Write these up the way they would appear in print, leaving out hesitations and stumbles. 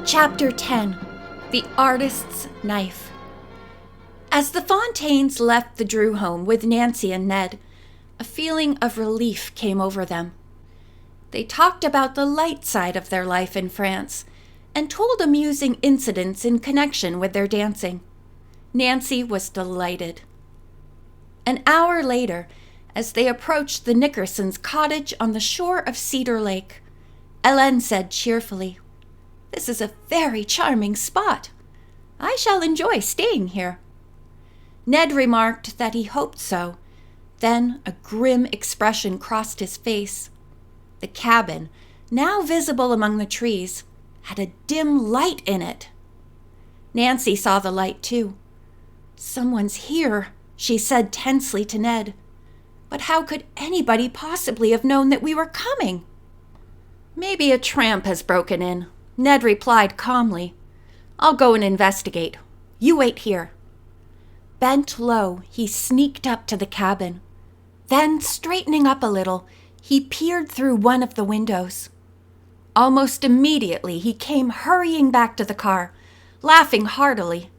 Chapter 10. The Artist's Knife. As the Fontaines left the Drew home with Nancy and Ned, a feeling of relief came over them. They talked about the light side of their life in France and told amusing incidents in connection with their dancing. Nancy was delighted. An hour later, as they approached the Nickersons' cottage on the shore of Cedar Lake, Hélène said cheerfully, "This is a very charming spot. I shall enjoy staying here." Ned remarked that he hoped so. Then a grim expression crossed his face. The cabin, now visible among the trees, had a dim light in it. Nancy saw the light too. "Someone's here," she said tensely to Ned. "But how could anybody possibly have known that we were coming?" "Maybe a tramp has broken in," Ned replied calmly. "I'll go and investigate. You wait here." Bent low, he sneaked up to the cabin. Then, straightening up a little, he peered through one of the windows. Almost immediately, he came hurrying back to the car, laughing heartily.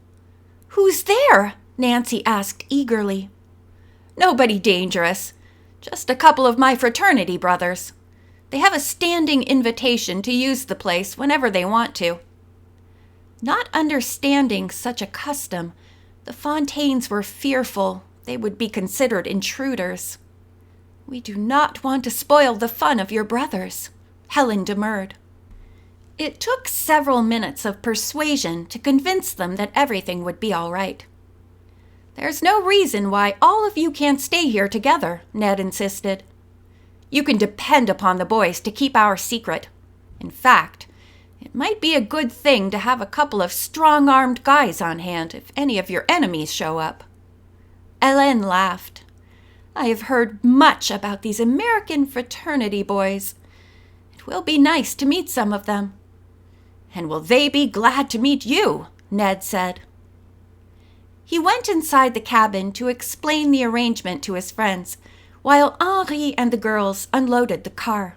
"Who's there?" Nancy asked eagerly. "Nobody dangerous. Just a couple of my fraternity brothers. They have a standing invitation to use the place whenever they want to." Not understanding such a custom, the Fontaines were fearful they would be considered intruders. "We do not want to spoil the fun of your brothers," Helen demurred. It took several minutes of persuasion to convince them that everything would be all right. "There's no reason why all of you can't stay here together," Ned insisted. "You can depend upon the boys to keep our secret. In fact, it might be a good thing to have a couple of strong-armed guys on hand if any of your enemies show up." Hélène laughed. "I have heard much about these American fraternity boys. It will be nice to meet some of them." "And will they be glad to meet you?" Ned said. He went inside the cabin to explain the arrangement to his friends, while Henri and the girls unloaded the car.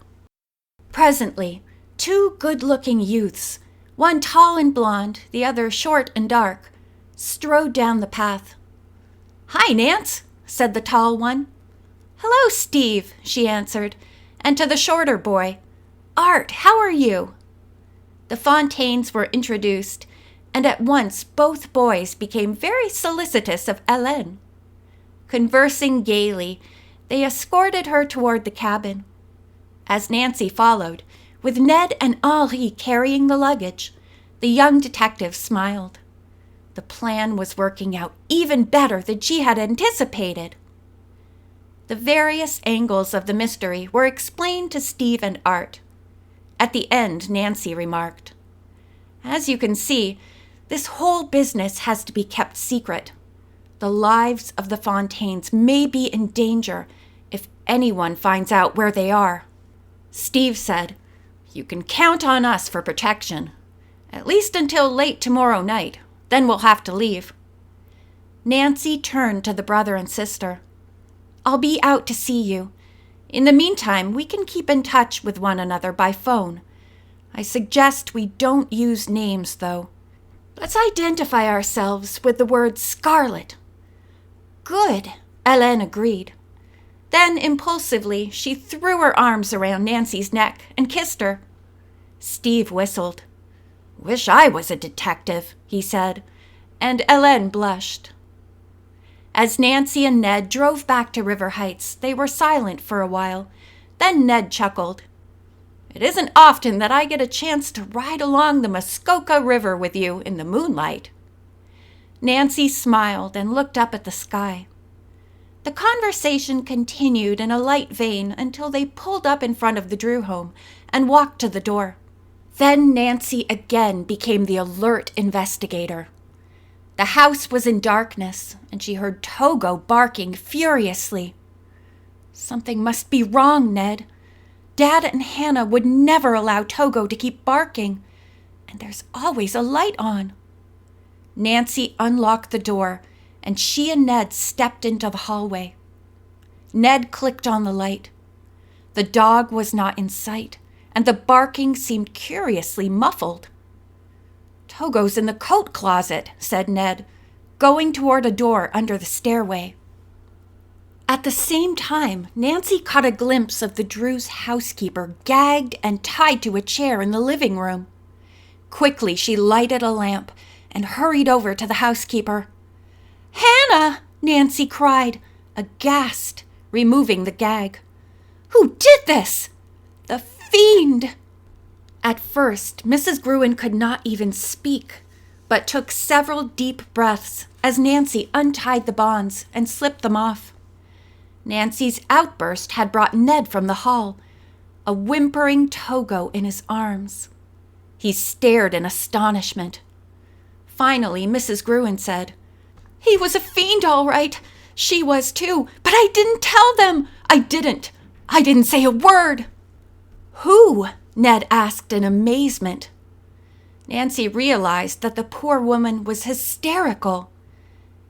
Presently, two good-looking youths, one tall and blonde, the other short and dark, strode down the path. "Hi, Nance," said the tall one. "Hello, Steve," she answered, and to the shorter boy, "Art, how are you?" The Fontaines were introduced, and at once both boys became very solicitous of Hélène. Conversing gaily, they escorted her toward the cabin. As Nancy followed, with Ned and Henri carrying the luggage, the young detective smiled. The plan was working out even better than she had anticipated. The various angles of the mystery were explained to Steve and Art. At the end, Nancy remarked, "As you can see, this whole business has to be kept secret. The lives of the Fontaines may be in danger if anyone finds out where they are." Steve said, "You can count on us for protection, at least until late tomorrow night. Then we'll have to leave." Nancy turned to the brother and sister. "I'll be out to see you. In the meantime, we can keep in touch with one another by phone. I suggest we don't use names, though. Let's identify ourselves with the word Scarlet." "Good," Hélène agreed. Then, impulsively, she threw her arms around Nancy's neck and kissed her. Steve whistled. "Wish I was a detective," he said, and Hélène blushed. As Nancy and Ned drove back to River Heights, they were silent for a while. Then Ned chuckled. "It isn't often that I get a chance to ride along the Muskoka River with you in the moonlight." Nancy smiled and looked up at the sky. The conversation continued in a light vein until they pulled up in front of the Drew home and walked to the door. Then Nancy again became the alert investigator. The house was in darkness, and she heard Togo barking furiously. "Something must be wrong, Ned. Dad and Hannah would never allow Togo to keep barking, and there's always a light on." Nancy unlocked the door, and she and Ned stepped into the hallway. Ned clicked on the light. The dog was not in sight, and the barking seemed curiously muffled. "Togo's in the coat closet," said Ned, going toward a door under the stairway. At the same time, Nancy caught a glimpse of the Drews' housekeeper gagged and tied to a chair in the living room. Quickly, she lighted a lamp and hurried over to the housekeeper. "Hannah!" Nancy cried, aghast, removing the gag. "Who did this?" "The fiend!" At first, Mrs. Gruen could not even speak, but took several deep breaths as Nancy untied the bonds and slipped them off. Nancy's outburst had brought Ned from the hall, a whimpering Togo in his arms. He stared in astonishment. Finally, Mrs. Gruen said, "He was a fiend, all right. She was too, but I didn't tell them. I didn't say a word." "Who?" Ned asked in amazement. Nancy realized that the poor woman was hysterical.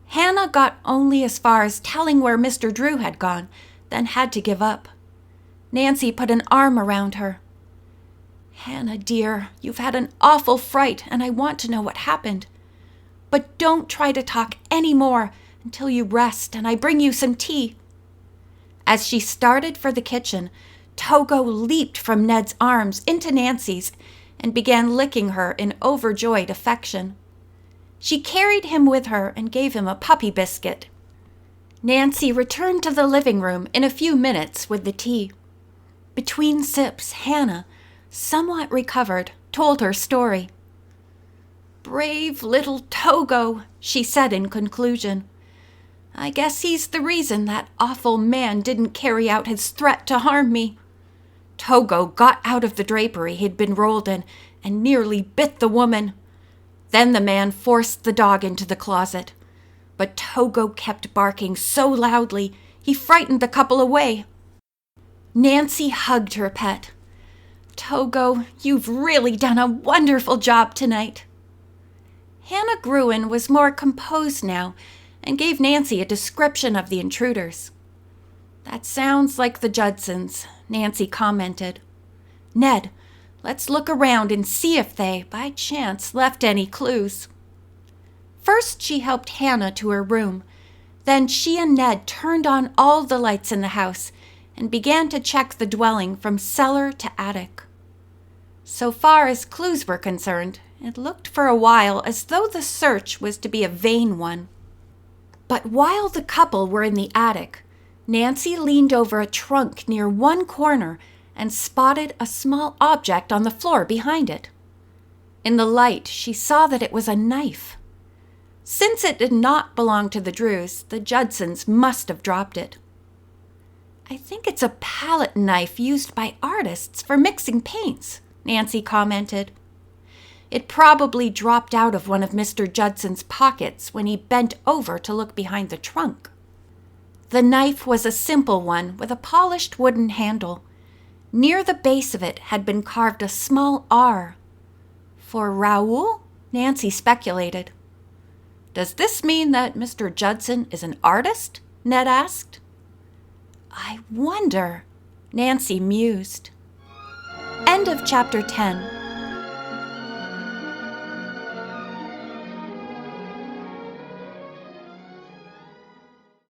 Hannah got only as far as telling where Mr. Drew had gone, then had to give up. Nancy put an arm around her. "Hannah, dear, you've had an awful fright, and I want to know what happened. But don't try to talk any more until you rest and I bring you some tea." As she started for the kitchen, Togo leaped from Ned's arms into Nancy's and began licking her in overjoyed affection. She carried him with her and gave him a puppy biscuit. Nancy returned to the living room in a few minutes with the tea. Between sips, Hannah, somewhat recovered, told her story. "Brave little Togo," she said in conclusion. "I guess he's the reason that awful man didn't carry out his threat to harm me. Togo got out of the drapery he'd been rolled in and nearly bit the woman. Then the man forced the dog into the closet. But Togo kept barking so loudly, he frightened the couple away." Nancy hugged her pet. "Togo, you've really done a wonderful job tonight." Hannah Gruen was more composed now and gave Nancy a description of the intruders. "That sounds like the Judsons," Nancy commented. "Ned, let's look around and see if they, by chance, left any clues." First, she helped Hannah to her room. Then she and Ned turned on all the lights in the house and began to check the dwelling from cellar to attic. So far as clues were concerned, it looked for a while as though the search was to be a vain one. But while the couple were in the attic, Nancy leaned over a trunk near one corner and spotted a small object on the floor behind it. In the light, she saw that it was a knife. Since it did not belong to the Drews, the Judsons must have dropped it. "I think it's a palette knife used by artists for mixing paints," Nancy commented. "It probably dropped out of one of Mr. Judson's pockets when he bent over to look behind the trunk." The knife was a simple one with a polished wooden handle. Near the base of it had been carved a small R. "For Raoul?" Nancy speculated. "Does this mean that Mr. Judson is an artist?" Ned asked. "I wonder," Nancy mused. End of chapter 10.